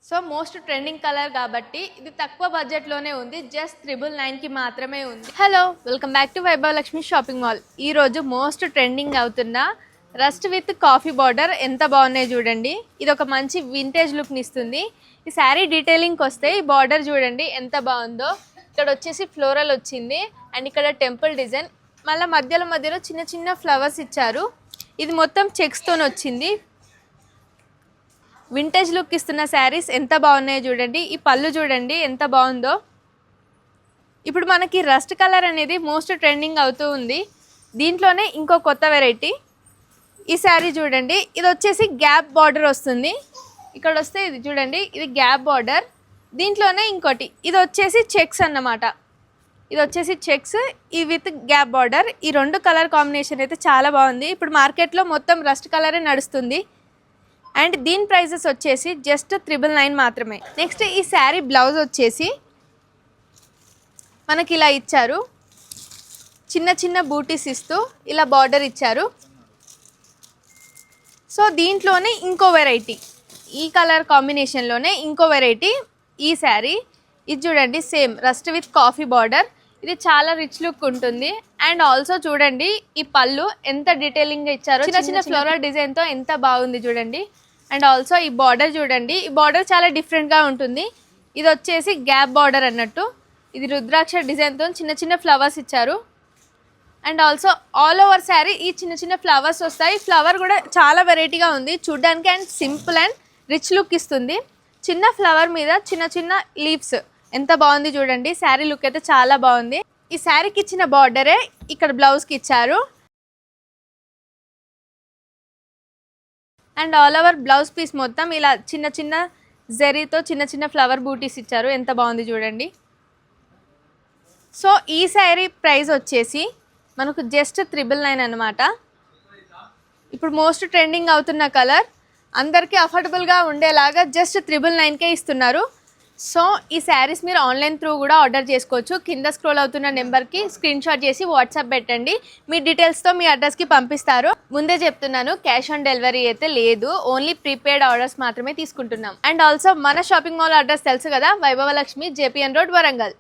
So most trending colour కాబట్టి ఇది తక్కువ బడ్జెట్లోనే ఉంది. జస్ట్ 999కి మాత్రమే ఉంది. Hello, welcome back to Vaibhava Lakshmi shopping mall. ఈరోజు మోస్ట్ ట్రెండింగ్ అవుతున్న రస్ట్ విత్ కాఫీ బార్డర్ ఎంత బాగున్నాయి చూడండి. ఇది ఒక మంచి వింటేజ్ లుక్ని ఇస్తుంది. ఈ శారీ డీటెయిలింగ్కి వస్తే ఈ బార్డర్ చూడండి ఎంత బాగుందో. ఇక్కడ వచ్చేసి ఫ్లోరల్ వచ్చింది అండ్ ఇక్కడ టెంపుల్ డిజైన్, మళ్ళీ మధ్యలో చిన్న చిన్న ఫ్లవర్స్ ఇచ్చారు. ఇది మొత్తం చెక్స్తో వచ్చింది. వింటేజ్ లుక్ ఇస్తున్న శారీస్ ఎంత బాగున్నాయో చూడండి. ఈ పళ్ళు చూడండి ఎంత బాగుందో. ఇప్పుడు మనకి రస్ట్ కలర్ అనేది మోస్ట్ ట్రెండింగ్ అవుతూ ఉంది. దీంట్లోనే ఇంకో కొత్త వెరైటీ ఈ శారీ చూడండి. ఇది వచ్చేసి గ్యాప్ బార్డర్ వస్తుంది. ఇక్కడ వస్తే ఇది చూడండి, ఇది గ్యాప్ బార్డర్. దీంట్లోనే ఇంకోటి ఇది వచ్చేసి చెక్స్ అన్నమాట. ఇది వచ్చేసి చెక్స్, ఇది విత్ గ్యాప్ బార్డర్. ఈ రెండు కలర్ కాంబినేషన్ అయితే చాలా బాగుంది. ఇప్పుడు మార్కెట్లో మొత్తం రస్ట్ కలరే నడుస్తుంది. అండ్ దీని ప్రైజెస్ వచ్చేసి జస్ట్ 999 మాత్రమే. నెక్స్ట్ ఈ శారీ బ్లౌజ్ వచ్చేసి మనకి ఇలా ఇచ్చారు, చిన్న చిన్న బూటీస్ ఇస్తూ ఇలా బార్డర్ ఇచ్చారు. సో దీంట్లోనే ఇంకో వెరైటీ, ఈ కలర్ కాంబినేషన్లోనే ఇంకో వెరైటీ ఈ శారీ. ఇది చూడండి, same rust with coffee border. ఇది చాలా రిచ్ లుక్ ఉంటుంది. అండ్ ఆల్సో చూడండి ఈ పళ్ళు ఎంత డీటెయిలింగ్గా ఇచ్చారో, చిన్న చిన్న ఫ్లోరల్ డిజైన్తో ఎంత బాగుంది చూడండి. అండ్ ఆల్సో ఈ బార్డర్ చూడండి, ఈ బార్డర్ చాలా డిఫరెంట్గా ఉంటుంది. ఇది వచ్చేసి గ్యాప్ బార్డర్ అన్నట్టు. ఇది రుద్రాక్ష డిజైన్తో చిన్న చిన్న ఫ్లవర్స్ ఇచ్చారు. And also all over sari ఈ చిన్న చిన్న ఫ్లవర్స్ వస్తాయి. ఫ్లవర్ కూడా చాలా వెరైటీగా ఉంది చూడడానికి. And simple and rich look ఇస్తుంది. చిన్న ఫ్లవర్ మీద చిన్న చిన్న లీవ్స్ ఎంత బాగుంది చూడండి. శారీ లుక్ అయితే చాలా బాగుంది. ఈ శారీకి ఇచ్చిన బార్డరే ఇక్కడ బ్లౌజ్కి ఇచ్చారు. And all over blouse piece మొత్తం ఇలా చిన్న చిన్న జరీతో చిన్న చిన్న ఫ్లవర్ బూటీస్ ఇచ్చారు. ఎంత బాగుంది చూడండి. సో ఈ శారీ ప్రైస్ వచ్చేసి మనకు జస్ట్ 999 అనమాట. ఇప్పుడు మోస్ట్ ట్రెండింగ్ అవుతున్న కలర్, అందరికీ అఫోర్డబుల్గా ఉండేలాగా జస్ట్ 999కే ఇస్తున్నారు. సో ఈ శారీస్ మీరు ఆన్లైన్ త్రూ కూడా ఆర్డర్ చేసుకోవచ్చు. కింద స్క్రోల్ అవుతున్న నెంబర్కి స్క్రీన్ షాట్ చేసి వాట్సాప్ పెట్టండి. మీ డీటెయిల్స్తో మీ అడ్రస్కి పంపిస్తారు. ముందే చెప్తున్నాను, క్యాష్ ఆన్ డెలివరీ అయితే లేదు. ఓన్లీ ప్రీపెయిడ్ ఆర్డర్స్ మాత్రమే తీసుకుంటున్నాం. అండ్ ఆల్సో మన షాపింగ్ మాల్ అడ్రస్ తెలుసు కదా, వైభవ లక్ష్మి, జేపీఎన్ రోడ్, వరంగల్.